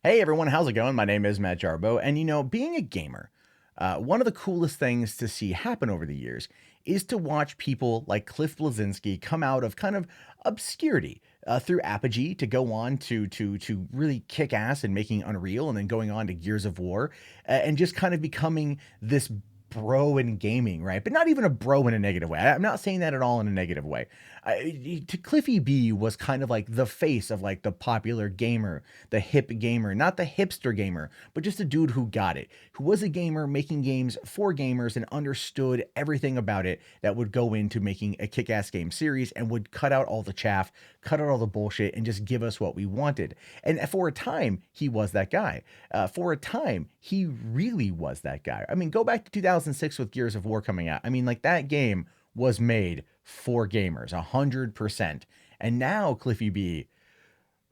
Hey everyone, how's it going? My name is Matt Jarbo, and being a gamer, one of the coolest things to see happen over the years is to watch people like Cliff Bleszinski come out of kind of obscurity through Apogee to go on to really kick ass and making Unreal, and then going on to Gears of War, and just kind of becoming this bro in gaming, right? But not even a bro in a negative way. I'm not saying that at all in a negative way. To CliffyB was kind of like the face of like the popular gamer, the hip gamer, not the hipster gamer, but just a dude who got it, who was a gamer making games for gamers and understood everything about it that would go into making a kick-ass game series and would cut out all the chaff, cut out all the bullshit, and just give us what we wanted. And for a time, he was that guy. For a time, he really was that guy. I mean, go back to 2006 with Gears of War coming out. I mean, like that game was made for gamers, 100%. And now CliffyB,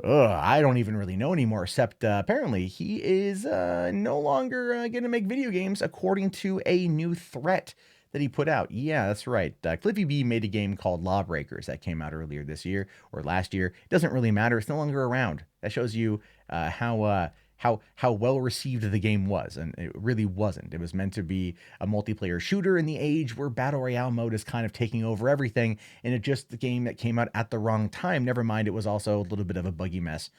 I don't even really know anymore, except apparently he is no longer going to make video games according to a new threat that he put out. Yeah, that's right. CliffyB made a game called Lawbreakers that came out earlier this year or last year. It doesn't really matter. It's no longer around. That shows you how well received the game was, and it really wasn't. It was meant to be a multiplayer shooter in the age where Battle Royale mode is kind of taking over everything, and it just the game that came out at the wrong time. Never mind, it was also a little bit of a buggy mess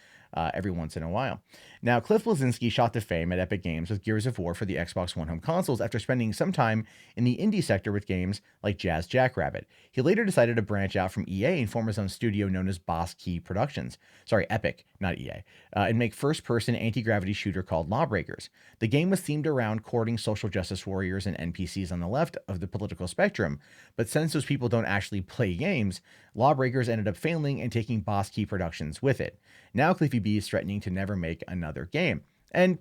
every once in a while. Now, Cliff Bleszinski shot to fame at Epic Games with Gears of War for the Xbox One home consoles after spending some time in the indie sector with games like Jazz Jackrabbit. He later decided to branch out from EA and form his own studio known as Boss Key Productions. Sorry, Epic, not EA. And make first-person anti-gravity shooter called Lawbreakers. The game was themed around courting social justice warriors and NPCs on the left of the political spectrum, but since those people don't actually play games, Lawbreakers ended up failing and taking Boss Key Productions with it. Now CliffyB is threatening to never make another game. And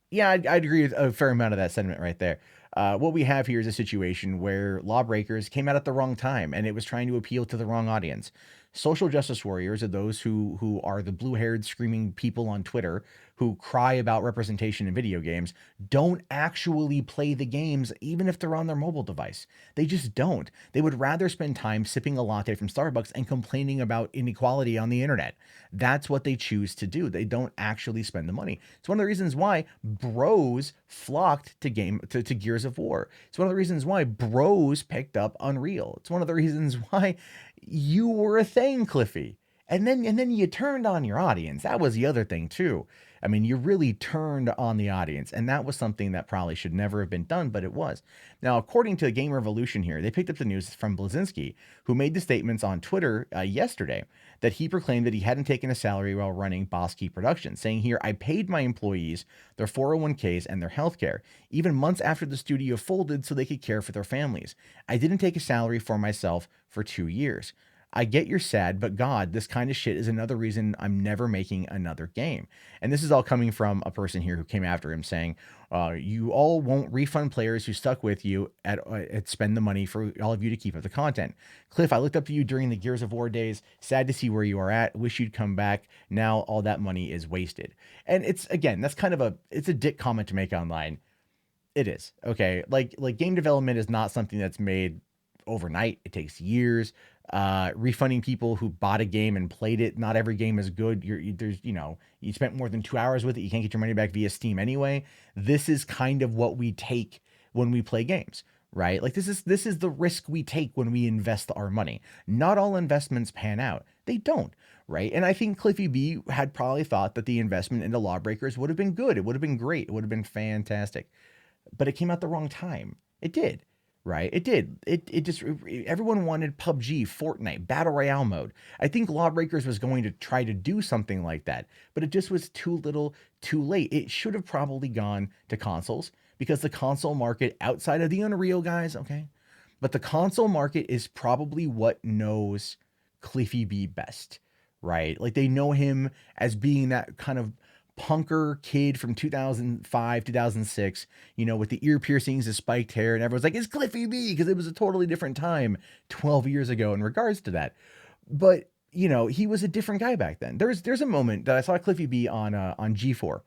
yeah, I'd agree with a fair amount of that sentiment right there. What we have here is a situation where Lawbreakers came out at the wrong time and it was trying to appeal to the wrong audience. Social justice warriors are those who are the blue-haired screaming people on Twitter who cry about representation in video games, don't actually play the games even if they're on their mobile device. They just don't. They would rather spend time sipping a latte from Starbucks and complaining about inequality on the internet. That's what they choose to do. They don't actually spend the money. It's one of the reasons why bros flocked to Gears of War. It's one of the reasons why bros picked up Unreal. It's one of the reasons why you were a thing, Cliffy. And then you turned on your audience. That was the other thing too. I mean, you really turned on the audience, and that was something that probably should never have been done, but it was. Now, according to Game Revolution here, they picked up the news from Bleszinski, who made the statements on Twitter yesterday that he proclaimed that he hadn't taken a salary while running Boss Key Productions, saying here, I paid my employees their 401ks and their healthcare, even months after the studio folded so they could care for their families. I didn't take a salary for myself for 2 years. I get you're sad, but God, this kind of shit is another reason I'm never making another game. And this is all coming from a person here who came after him saying, you all won't refund players who stuck with you at spend the money for all of you to keep up the content. Cliff, I looked up to you during the Gears of War days. Sad to see where you are at. Wish you'd come back. Now all that money is wasted. And it's, again, that's kind of it's a dick comment to make online. It is. Okay. Like game development is not something that's made overnight. It takes years. Refunding people who bought a game and played it. Not every game is good. You spent more than 2 hours with it. You can't get your money back via Steam anyway. This is kind of what we take when we play games, right? Like this is the risk we take when we invest our money. Not all investments pan out. They don't, right? And I think CliffyB had probably thought that the investment into Lawbreakers would have been good. It would have been great. It would have been fantastic. But it came out the wrong time. It did. Right? It did. It just, everyone wanted PUBG, Fortnite, Battle Royale mode. I think Lawbreakers was going to try to do something like that, but it just was too little, too late. It should have probably gone to consoles because the console market outside of the Unreal guys, okay? But the console market is probably what knows CliffyB best, right? Like they know him as being that kind of punker kid from 2005, 2006, with the ear piercings, the spiked hair, and everyone's like, it's CliffyB, because it was a totally different time 12 years ago in regards to that. But, he was a different guy back then. There's a moment that I saw CliffyB on G4,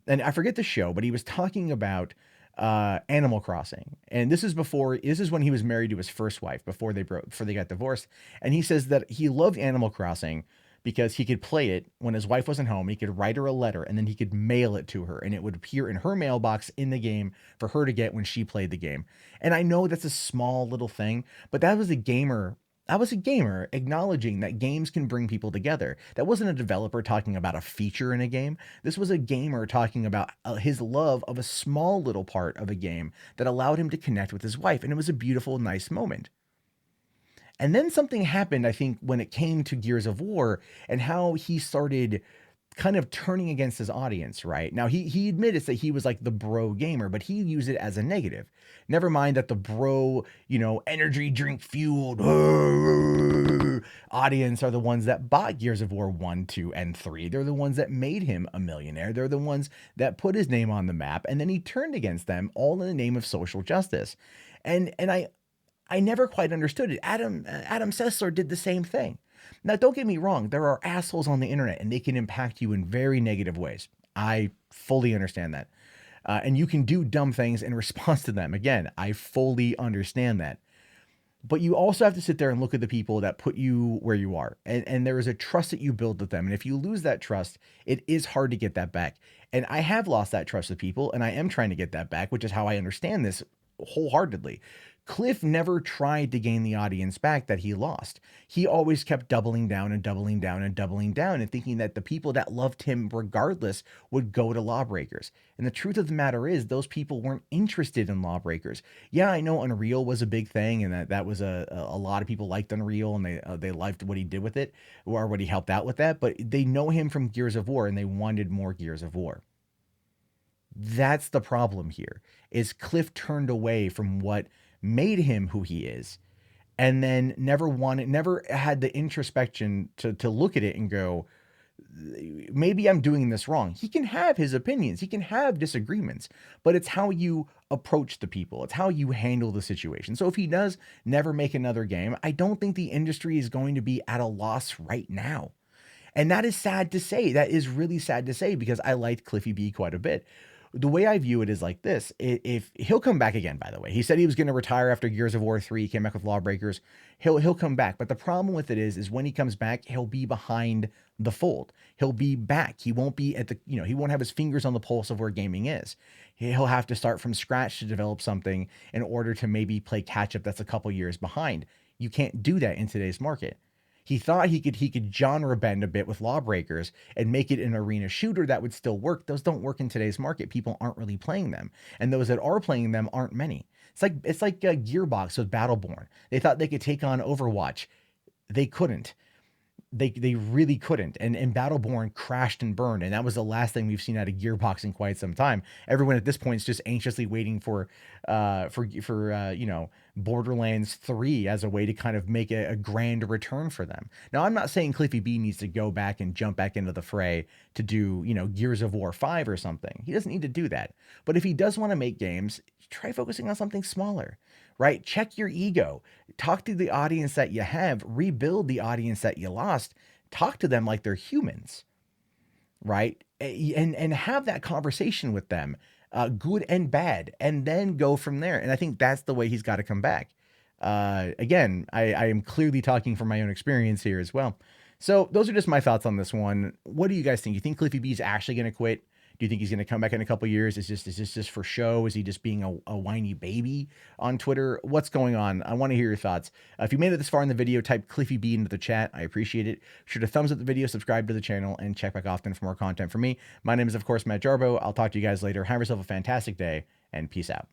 and I forget the show, but he was talking about Animal Crossing. And this is when he was married to his first wife, before they got divorced. And he says that he loved Animal Crossing because he could play it when his wife wasn't home. He could write her a letter and then he could mail it to her, and it would appear in her mailbox in the game for her to get when she played the game. And I know that's a small little thing, but that was a gamer. I was a gamer acknowledging that games can bring people together. That wasn't a developer talking about a feature in a game. This was a gamer talking about his love of a small little part of a game that allowed him to connect with his wife. And it was a beautiful, nice moment. And then something happened, I think, when it came to Gears of War and how he started kind of turning against his audience, right? Now he admits that he was like the bro gamer, but he used it as a negative. Never mind that the bro, energy drink fueled audience are the ones that bought Gears of War 1, 2, and 3. They're the ones that made him a millionaire. They're the ones that put his name on the map, and then he turned against them all in the name of social justice. And I never quite understood it. Adam Sessler did the same thing. Now, don't get me wrong. There are assholes on the internet, and they can impact you in very negative ways. I fully understand that. And you can do dumb things in response to them. Again, I fully understand that. But you also have to sit there and look at the people that put you where you are. And there is a trust that you build with them. And if you lose that trust, it is hard to get that back. And I have lost that trust with people, and I am trying to get that back, which is how I understand this wholeheartedly. Cliff never tried to gain the audience back that he lost. He always kept doubling down and doubling down and doubling down and thinking that the people that loved him regardless would go to Lawbreakers. And the truth of the matter is those people weren't interested in Lawbreakers. Yeah, I know Unreal was a big thing, and that was a lot of people liked Unreal, and they liked what he did with it or what he helped out with that, but they know him from Gears of War and they wanted more Gears of War. That's the problem here. Is Cliff turned away from what made him who he is, and then never had the introspection to look at it and go, maybe I'm doing this wrong. He can have his opinions, he can have disagreements, but it's how you approach the people, it's how you handle the situation. So if he does never make another game, I don't think the industry is going to be at a loss right now. And that is sad to say. That is really sad to say, because I liked CliffyB quite a bit. The way I view it is like this. If he'll come back again, by the way, he said he was going to retire after Gears of War 3, he came back with Lawbreakers. He'll come back. But the problem with it is when he comes back, he'll be behind the fold. He'll be back. He won't be at he won't have his fingers on the pulse of where gaming is. He'll have to start from scratch to develop something in order to maybe play catch up that's a couple years behind. You can't do that in today's market. He thought he could genre bend a bit with Lawbreakers and make it an arena shooter that would still work. Those don't work in today's market. People aren't really playing them, and those that are playing them aren't many. It's like Gearbox with Battleborn. They thought they could take on Overwatch. They couldn't. They really couldn't. And Battleborn crashed and burned, and that was the last thing we've seen out of Gearbox in quite some time. Everyone at this point is just anxiously waiting for Borderlands 3 as a way to kind of make a grand return for them. Now, I'm not saying CliffyB needs to go back and jump back into the fray to do, Gears of War 5 or something. He doesn't need to do that. But if he does want to make games, try focusing on something smaller, right? Check your ego. Talk to the audience that you have. Rebuild the audience that you lost. Talk to them like they're humans, right? And have that conversation with them, good and bad, and then go from there. And I think that's the way he's got to come back. Again, I am clearly talking from my own experience here as well. So those are just my thoughts on this one. What do you guys think? You think CliffyB is actually going to quit? Do you think he's going to come back in a couple of years? Is this just for show? Is he just being a whiny baby on Twitter? What's going on? I want to hear your thoughts. If you made it this far in the video, type CliffyB into the chat. I appreciate it. Be sure to thumbs up the video, subscribe to the channel, and check back often for more content from me. My name is, of course, Matt Jarbo. I'll talk to you guys later. Have yourself a fantastic day, and peace out.